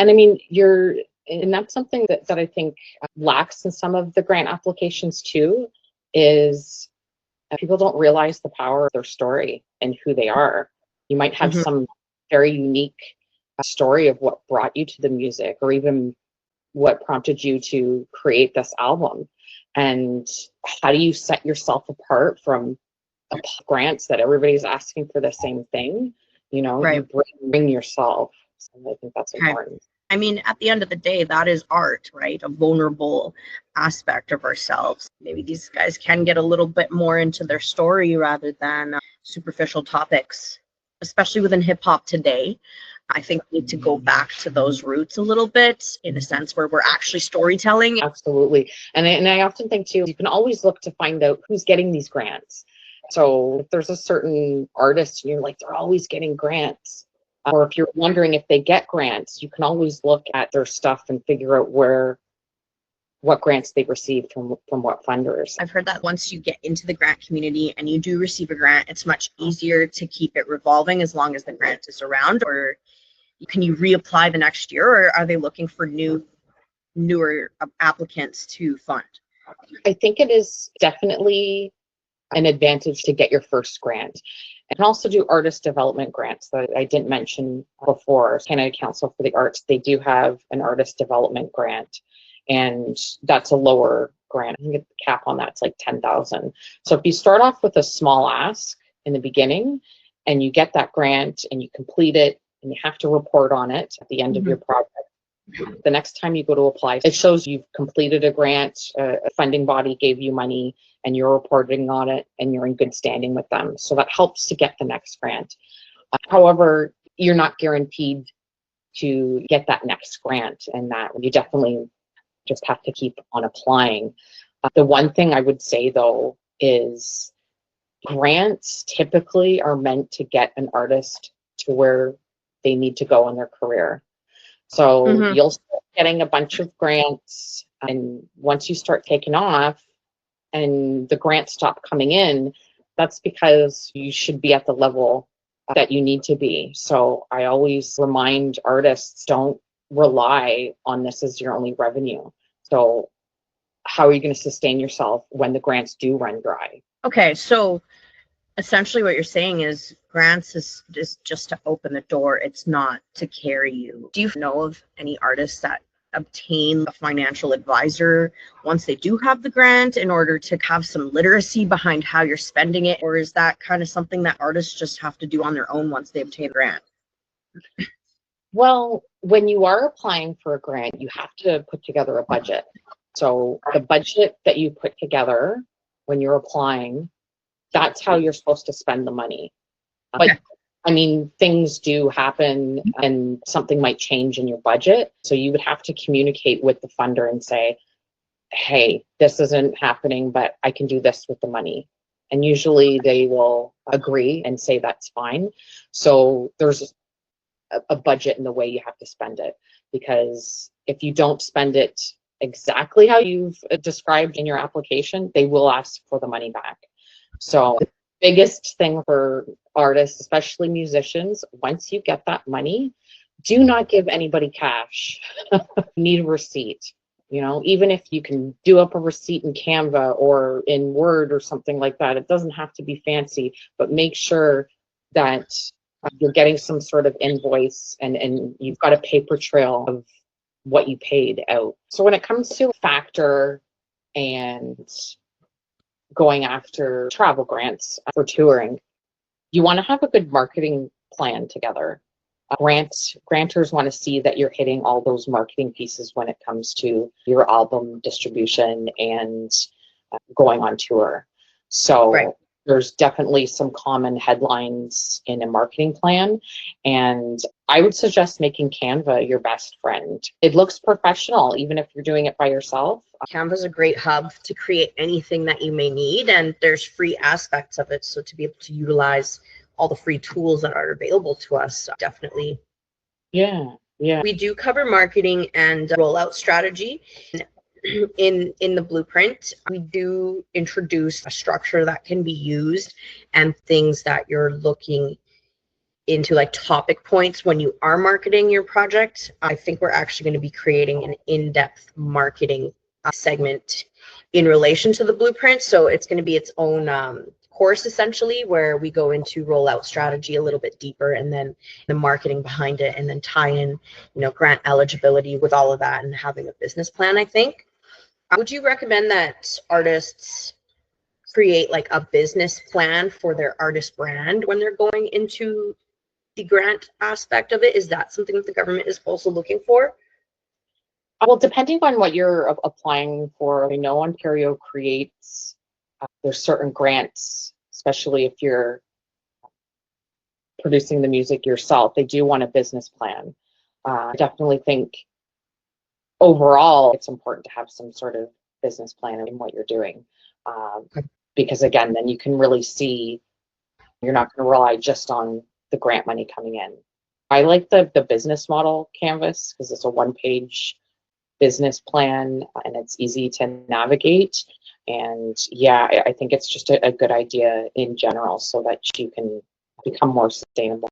And I mean, and that's something that I think lacks in some of the grant applications too, is people don't realize the power of their story and who they are. You might have Mhm. some very unique story of what brought you to the music, or even what prompted you to create this album. And how do you set yourself apart from grants that everybody's asking for the same thing? You Right. bring yourself. So I think that's Okay. important. I mean, at the end of the day, that is art, right? A vulnerable aspect of ourselves. Maybe these guys can get a little bit more into their story rather than superficial topics, especially within hip hop today. I think we need to go back to those roots a little bit, in a sense where we're actually storytelling. Absolutely. And I often think too, you can always look to find out who's getting these grants. So if there's a certain artist and you're like, they're always getting grants, or if you're wondering if they get grants, you can always look at their stuff and figure out what grants they've received from what funders. I've heard that once you get into the grant community and you do receive a grant, it's much easier to keep it revolving as long as the grant is around. Or can you reapply the next year, or are they looking for newer applicants to fund? I think it is definitely an advantage to get your first grant. And can also do artist development grants that I didn't mention before. Canada Council for the Arts, they do have an artist development grant, and that's a lower grant. I think the cap on that's like 10,000. So if you start off with a small ask in the beginning and you get that grant and you complete it and you have to report on it at the end of your project, the next time you go to apply, it shows you've completed a grant, a funding body gave you money, and you're reporting on it, and you're in good standing with them. So that helps to get the next grant. However, you're not guaranteed to get that next grant, and that you definitely just have to keep on applying. The one thing I would say, though, is grants typically are meant to get an artist to where they need to go in their career. So you'll start getting a bunch of grants, and once you start taking off and the grants stop coming in, that's because you should be at the level that you need to be. So I always remind artists, don't rely on this as your only revenue. So how are you going to sustain yourself when the grants do run dry? Okay, so essentially what you're saying is grants is just to open the door. It's not to carry you. Do you know of any artists that obtain a financial advisor once they do have the grant in order to have some literacy behind how you're spending it? Or is that kind of something that artists just have to do on their own once they obtain a grant? Well, when you are applying for a grant, you have to put together a budget. So the budget that you put together when you're applying, that's how you're supposed to spend the money. But I mean, things do happen and something might change in your budget. So you would have to communicate with the funder and say, hey, this isn't happening, but I can do this with the money. And usually they will agree and say that's fine. So there's a budget in the way you have to spend it, because if you don't spend it exactly how you've described in your application, they will ask for the money back. So the biggest thing for artists, especially musicians, once you get that money, do not give anybody cash. You need a receipt. Even if you can do up a receipt in Canva or in Word or something like that, it doesn't have to be fancy, but make sure that you're getting some sort of invoice and you've got a paper trail of what you paid out. So when it comes to factor and going after travel grants for touring, you want to have a good marketing plan together. Grantors want to see that you're hitting all those marketing pieces when it comes to your album distribution and going on tour. So there's definitely some common headlines in a marketing plan. And I would suggest making Canva your best friend. It looks professional, even if you're doing it by yourself. Canva is a great hub to create anything that you may need, and there's free aspects of it. So to be able to utilize all the free tools that are available to us, definitely. Yeah. We do cover marketing and rollout strategy. In the blueprint, we do introduce a structure that can be used and things that you're looking into like topic points when you are marketing your project. I think we're actually going to be creating an in-depth marketing segment in relation to the blueprint. So it's going to be its own course essentially, where we go into rollout strategy a little bit deeper, and then the marketing behind it, and then tie in, grant eligibility with all of that, and having a business plan. I think. Would you recommend that artists create like a business plan for their artist brand when they're going into the grant aspect of it? Is that something that the government is also looking for? Well, depending on what you're applying for, I know Ontario creates, there's certain grants, especially if you're producing the music yourself, they do want a business plan. I definitely think overall it's important to have some sort of business plan in what you're doing. Because again, then you can really see, you're not going to rely just on the grant money coming in. I like the business model canvas because it's a one-page business plan and it's easy to navigate. And yeah, I think it's just a good idea in general so that you can become more sustainable.